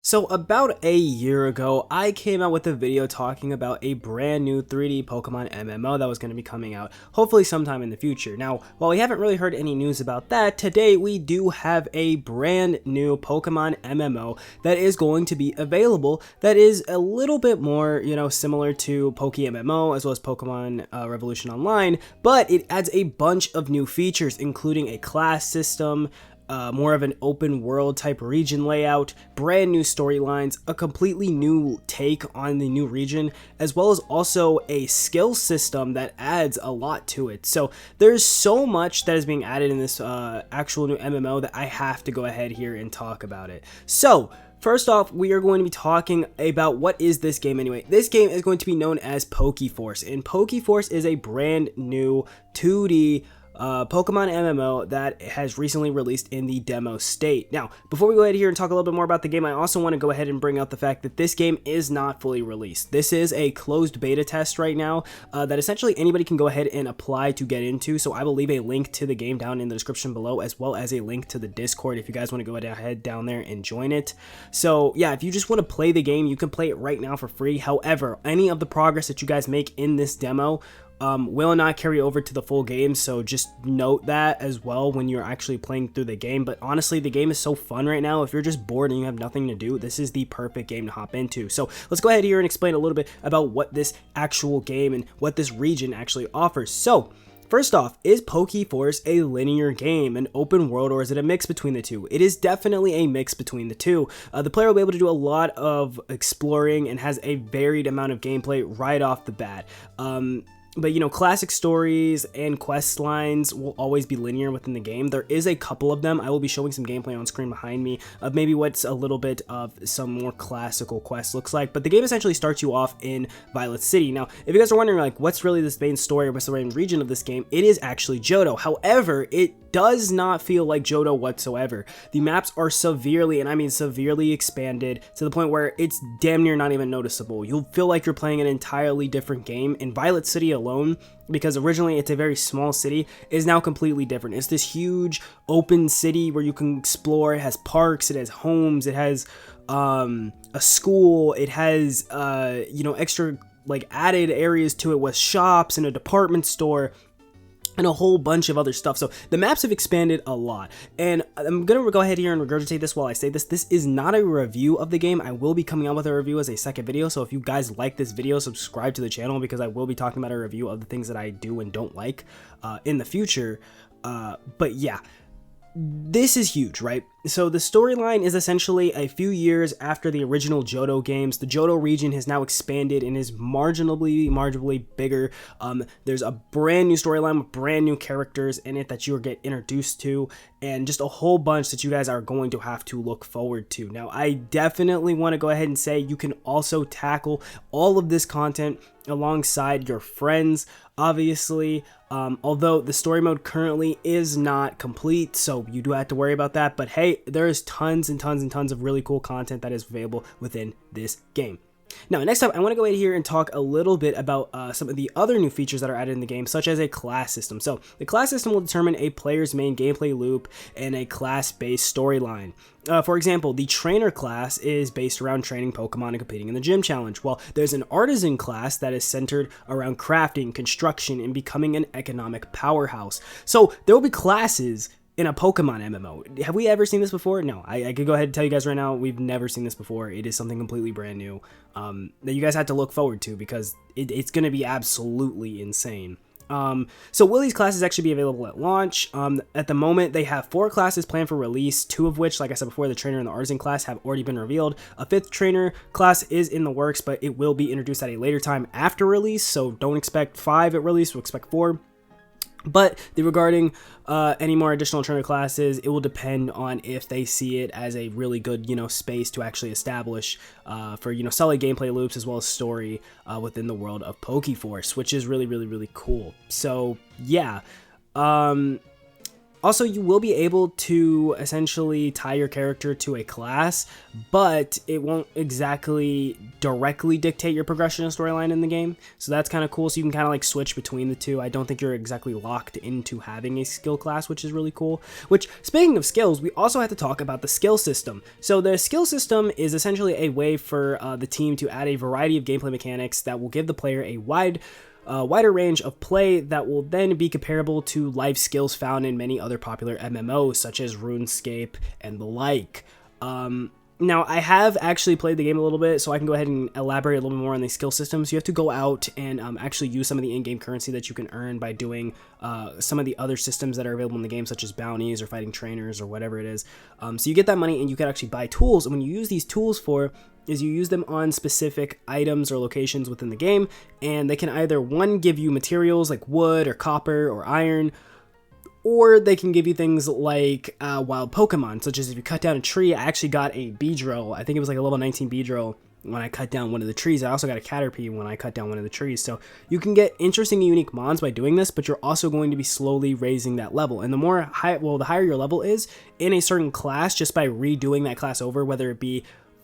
So about a year ago, I came out with a video talking about a brand new 3D Pokemon MMO that was going to be coming out, hopefully sometime in the future. Now, while we haven't really heard any news about that, today we do have a brand new Pokemon MMO that is going to be available that is a little bit more, similar to Poke MMO as well as Pokemon Revolution Online, but it adds a bunch of new features, including a class system, more of an open world type region layout, brand new storylines, a completely new take on the new region, as well as also a skill system that adds a lot to it. So there's so much that is being added in this actual new MMO that I have to go ahead here and talk about it. So first off, we are going to be talking about what is this game anyway. This game is going to be known as Pokeforce, and Pokeforce is a brand new 2D Pokemon MMO that has recently released in the demo state. Now, before we go ahead here and talk a little bit more about the game, I also want to go ahead and bring out the fact that this game is not fully released. This is a closed beta test right now that essentially anybody can go ahead and apply to get into, so I will leave a link to the game down in the description below, as well as a link to the Discord if you guys want to go ahead down there and join it. So yeah, if you just want to play the game, you can play it right now for free. However, any of the progress that you guys make in this demo will not carry over to the full game, so just note that as well when you're actually playing through the game. But honestly, the game is so fun right now. If you're just bored and you have nothing to do, this is the perfect game to hop into. So let's go ahead here and explain a little bit about what this actual game and what this region actually offers. So first off, is Pokeforce a linear game, an open world, or is it a mix between the two? It is definitely a mix between the two. The player will be able to do a lot of exploring and has a varied amount of gameplay right off the bat. But classic stories and quest lines will always be linear within the game. There is a couple of them. I will be showing some gameplay on screen behind me of maybe what's a little bit of some more classical quest looks like. But the game essentially starts you off in Violet City. Now, if you guys are wondering like what's really this main story or what's the main region of this game, it is actually Johto. However, it does not feel like Johto whatsoever. The maps are severely, and I mean severely, expanded to the point where it's damn near not even noticeable. You'll feel like you're playing an entirely different game. In Violet City alone, because originally it's a very small city, is now completely different. It's this huge open city where you can explore. It has parks, it has homes, it has a school, it has extra like added areas to it with shops and a department store and a whole bunch of other stuff. So the maps have expanded a lot, and I'm gonna go ahead here and regurgitate this while I say this. This is not a review of the game. I will be coming out with a review as a second video, so if you guys like this video, subscribe to the channel, because I will be talking about a review of the things that I do and don't like in the future. But yeah, this is huge, right? So the storyline is essentially a few years after the original Johto games. The Johto region has now expanded and is marginally bigger. There's a brand new storyline with brand new characters in it that you will get introduced to, and just a whole bunch that you guys are going to have to look forward to. Now, I definitely want to go ahead and say you can also tackle all of this content alongside your friends, obviously, although the story mode currently is not complete, so you do have to worry about that. But hey, there is tons and tons of really cool content that is available within this game. Now, next up, I want to go ahead here and talk a little bit about some of the other new features that are added in the game, such as a class system. So the class system will determine a player's main gameplay loop and a class-based storyline. For example, the trainer class is based around training Pokemon and competing in the gym challenge, while there's an artisan class that is centered around crafting, construction, and becoming an economic powerhouse. So there will be classes in a Pokemon MMO. Have we ever seen this before? No, I could go ahead and tell you guys right now, we've never seen this before. It is something completely brand new that you guys have to look forward to, because it's going to be absolutely insane. So will these classes actually be available at launch? At the moment, they have 4 classes planned for release, 2 of which, like I said before, the trainer and the artisan class have already been revealed. A 5th trainer class is in the works, but it will be introduced at a later time after release, so don't expect 5 at release, we'll expect 4. But regarding any more additional trainer classes, it will depend on if they see it as a really good, space to actually establish for, solid gameplay loops as well as story within the world of Pokeforce, which is really cool. So yeah, Also, you will be able to essentially tie your character to a class, but it won't exactly directly dictate your progression and storyline in the game. So that's kind of cool. So you can kind of like switch between the two. I don't think you're exactly locked into having a skill class, which is really cool. Which, speaking of skills, we also have to talk about the skill system. So the skill system is essentially a way for the team to add a variety of gameplay mechanics that will give the player a wider range of play that will then be comparable to life skills found in many other popular MMOs such as RuneScape and the like. Now, I have actually played the game a little bit, so I can go ahead and elaborate a little bit more on the skill systems. You have to go out and actually use some of the in-game currency that you can earn by doing some of the other systems that are available in the game, such as bounties or fighting trainers or whatever it is. So you get that money and you can actually buy tools, and when you use these tools is you use them on specific items or locations within the game, and they can either, one, give you materials like wood or copper or iron, or they can give you things like wild Pokemon, such as if you cut down a tree. I actually got a Beedrill. I think it was like a level 19 Beedrill when I cut down one of the trees. I also got a Caterpie when I cut down one of the trees. So you can get interesting and unique mons by doing this, but you're also going to be slowly raising that level. And the higher your level is in a certain class, just by redoing that class over, whether it be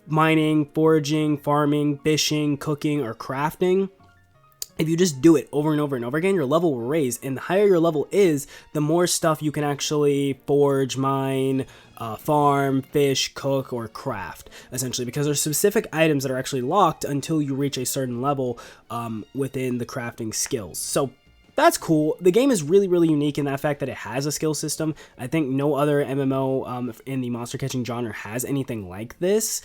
mining, foraging, farming, fishing, cooking, or crafting, if you just do it over and over and over again, your level will raise, and the higher your level is, the more stuff you can actually forge, mine, farm, fish, cook, or craft, essentially, because there's specific items that are actually locked until you reach a certain level within the crafting skills. So that's cool. The game is really, really unique in that fact that it has a skill system. I think no other MMO in the monster catching genre has anything like this.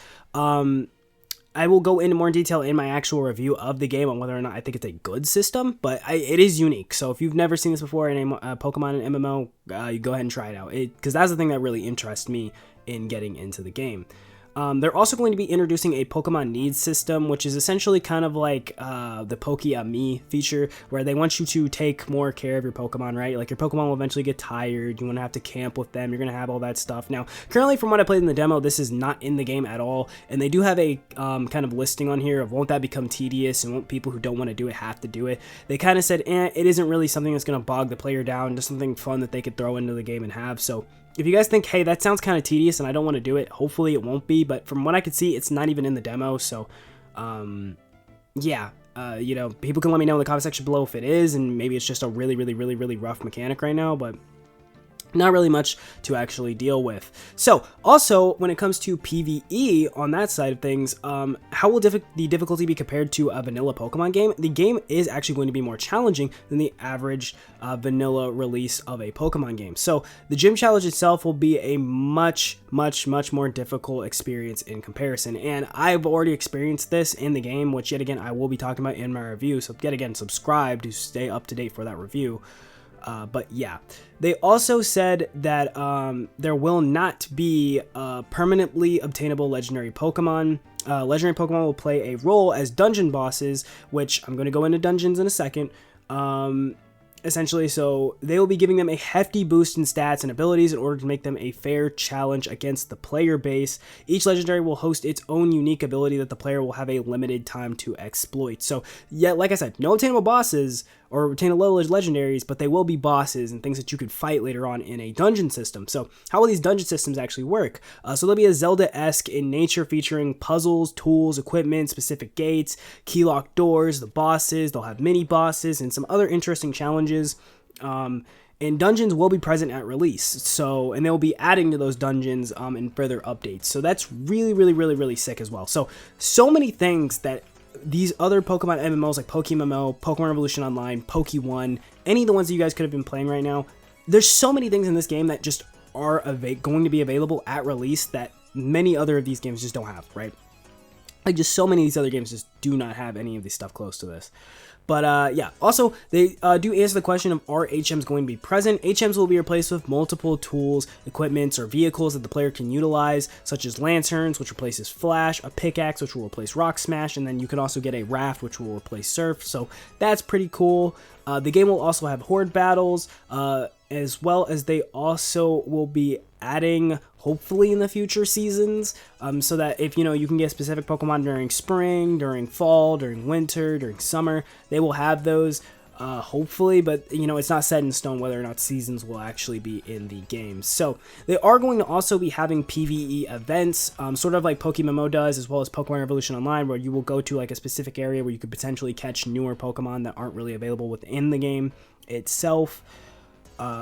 I will go into more detail in my actual review of the game on whether or not I think it's a good system, but it is unique. So if you've never seen this before in a Pokemon and MMO, you go ahead and try it out, because that's the thing that really interests me in getting into the game. They're also going to be introducing a Pokemon needs system, which is essentially kind of like the Poke-Me feature, where they want you to take more care of your Pokemon, right? Like, your Pokemon will eventually get tired, you want to have to camp with them, you're going to have all that stuff. Now, currently, from what I played in the demo, this is not in the game at all, and they do have a kind of listing on here of, won't that become tedious, and won't people who don't want to do it have to do it? They kind of said, it isn't really something that's going to bog the player down, just something fun that they could throw into the game and have. So if you guys think, hey, that sounds kind of tedious and I don't want to do it, hopefully it won't be, but from what I could see, it's not even in the demo. So yeah, you know, people can let me know in the comment section below if it is, and maybe it's just a really, really, really, really rough mechanic right now, but not really much to actually deal with. So also, when it comes to PvE on that side of things, how will the difficulty be compared to a vanilla Pokemon game? The game is actually going to be more challenging than the average vanilla release of a Pokemon game. So the gym challenge itself will be a much, much, much more difficult experience in comparison, and I've already experienced this in the game, which yet again I will be talking about in my review. So yet again, subscribe to stay up to date for that review. But yeah, they also said that there will not be permanently obtainable legendary Pokemon. Legendary Pokemon will play a role as dungeon bosses, which I'm going to go into dungeons in a second. Essentially, so they will be giving them a hefty boost in stats and abilities in order to make them a fair challenge against the player base. Each legendary will host its own unique ability that the player will have a limited time to exploit. So, yeah, like I said, no obtainable bosses or obtainable legendaries, but they will be bosses and things that you could fight later on in a dungeon system. So how will these dungeon systems actually work? So there'll be a Zelda-esque in nature, featuring puzzles, tools, equipment, specific gates, key lock doors, the bosses. They'll have mini bosses and some other interesting challenges. And dungeons will be present at release. So, and they'll be adding to those dungeons in further updates. So that's really, really, really, really sick as well. So many things that these other Pokemon MMOs like PokeMMO, Pokemon Revolution Online, Poke1, any of the ones that you guys could have been playing right now, there's so many things in this game that just are going to be available at release that many other of these games just don't have, right? Like, just so many of these other games just do not have any of this stuff close to this. But yeah, also, they do answer the question of, are HMs going to be present? HMs will be replaced with multiple tools, equipments, or vehicles that the player can utilize, such as lanterns, which replaces Flash, a pickaxe, which will replace Rock Smash, and then you can also get a raft, which will replace Surf. So that's pretty cool. The game will also have horde battles, as well as they also will be adding, hopefully in the future seasons, so that if you can get specific Pokemon during spring, during fall, during winter, during summer, they will have those. hopefully, but you know, it's not set in stone whether or not seasons will actually be in the game. So they are going to also be having PvE events, sort of like Pokémon MMO does, as well as Pokemon Revolution Online, where you will go to like a specific area where you could potentially catch newer Pokemon that aren't really available within the game itself.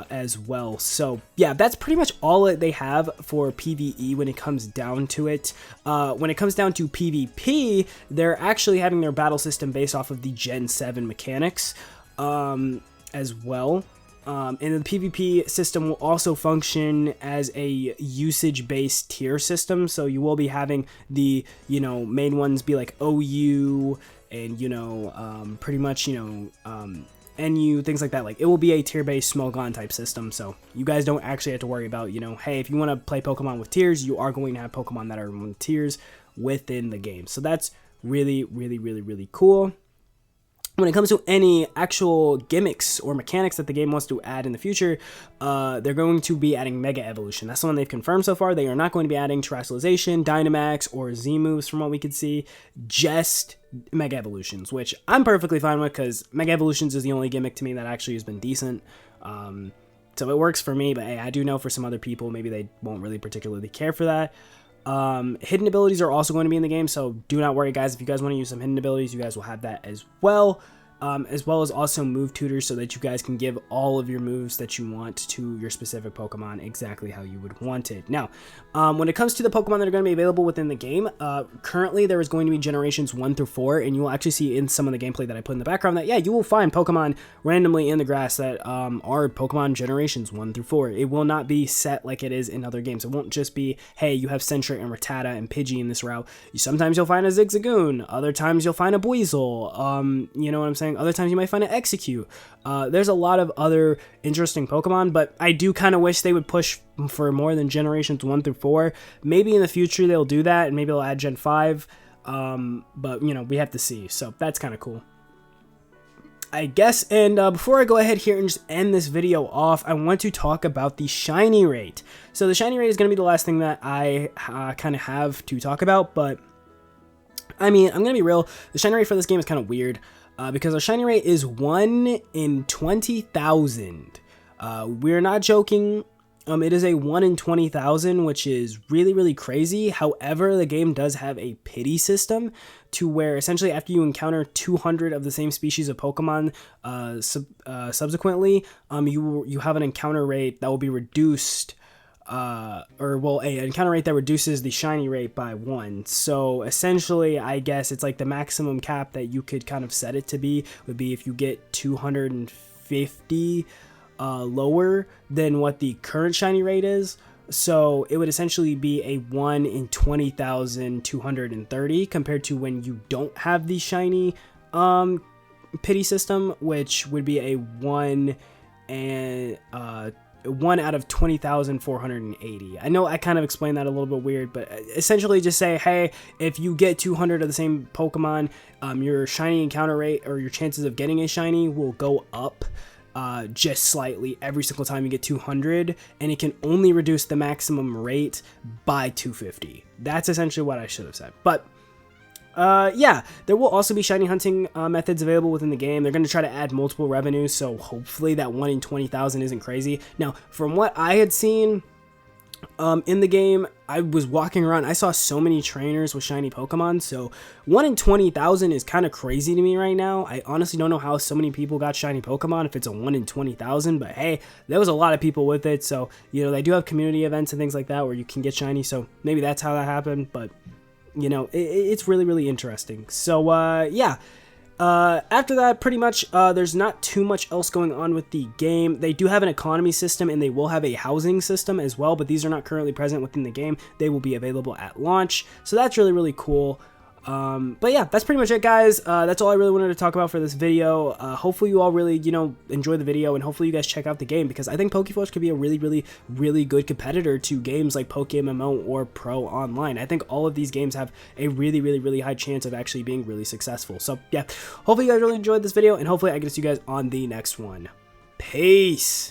As well. So yeah, that's pretty much all that they have for PvE when it comes down to it. When it comes down to PvP, they're actually having their battle system based off of the Gen 7 mechanics as well. And the PvP system will also function as a usage-based tier system. So you will be having the, you know, main ones be like OU and, you know, pretty much, you know, NU, things like that. Like, it will be a tier-based Smogon type system, so you guys don't actually have to worry about, you know, hey, if you want to play Pokemon with tiers, you are going to have Pokemon that are in tiers within the game. So that's really, really, really, really cool. When it comes to any actual gimmicks or mechanics that the game wants to add in the future, they're going to be adding Mega Evolution. That's the one they've confirmed so far. They are not going to be adding Terrestrialization, Dynamax, or Z-moves from what we could see. Just Mega Evolutions, which I'm perfectly fine with because Mega Evolutions is the only gimmick to me that actually has been decent. So it works for me, but hey, I do know for some other people, maybe they won't really particularly care for that. Hidden abilities are also going to be in the game, so do not worry, guys. If you guys want to use some hidden abilities, you guys will have that as well as also move tutors, so that you guys can give all of your moves that you want to your specific Pokemon exactly how you would want it. Now, when it comes to the Pokemon that are going to be available within the game, currently there is going to be generations 1 through 4, and you will actually see in some of the gameplay that I put in the background that, yeah, you will find Pokemon randomly in the grass that are Pokemon generations 1 through 4. It will not be set like it is in other games. It won't just be, hey, you have Sentret and Rattata and Pidgey in this route. Sometimes you'll find a Zigzagoon, other times you'll find a Buizel, you know what I'm saying? Other times you might find an Execute. There's a lot of other interesting Pokemon, but I do kind of wish they would push for more than generations 1 through 4. Maybe in the future they'll do that, and maybe they'll add Gen 5, but you know, we have to see. So that's kind of cool, I guess. And before I go ahead here and just end this video off, I want to talk about the shiny rate. So the shiny rate is going to be the last thing that I kind of have to talk about, but I mean, I'm going to be real, the shiny rate for this game is kind of weird. Because our shiny rate is 1 in 20,000. We're not joking. It is a 1 in 20,000, which is really, really crazy. However, the game does have a pity system to where essentially after you encounter 200 of the same species of Pokemon subsequently, you have an encounter rate that will be reduced. An encounter rate that reduces the shiny rate by 1. So essentially, I guess it's like the maximum cap that you could kind of set it to be would be if you get 250 lower than what the current shiny rate is. So it would essentially be a 1 in 20,230 compared to when you don't have the shiny pity system, which would be a 1 out of 20,480. I know I kind of explained that a little bit weird, but essentially just say, hey, if you get 200 of the same Pokemon, your shiny encounter rate or your chances of getting a shiny will go up just slightly every single time you get 200, and it can only reduce the maximum rate by 250. That's essentially what I should have said. But yeah, there will also be shiny hunting methods available within the game. They're going to try to add multiple revenues, so hopefully that 1 in 20,000 isn't crazy. Now, from what I had seen in the game, I was walking around, I saw so many trainers with shiny Pokemon, so 1 in 20,000 is kind of crazy to me right now. I honestly don't know how so many people got shiny Pokemon if it's a 1 in 20,000, but hey, there was a lot of people with it, so, you know, they do have community events and things like that where you can get shiny, so maybe that's how that happened, but you know, it's really, really interesting. So, yeah. After that, pretty much, there's not too much else going on with the game. They do have an economy system, and they will have a housing system as well, but these are not currently present within the game. They will be available at launch, so that's really, really cool. But yeah, that's pretty much it, guys. That's all I really wanted to talk about for this video. Hopefully you all really, you know, enjoy the video, and hopefully you guys check out the game, because I think Pokeforce could be a really, really, really good competitor to games like PokeMMO or Pro Online. I think all of these games have a really, really, really high chance of actually being really successful. So yeah, hopefully you guys really enjoyed this video, and hopefully I get to see you guys on the next one. Peace!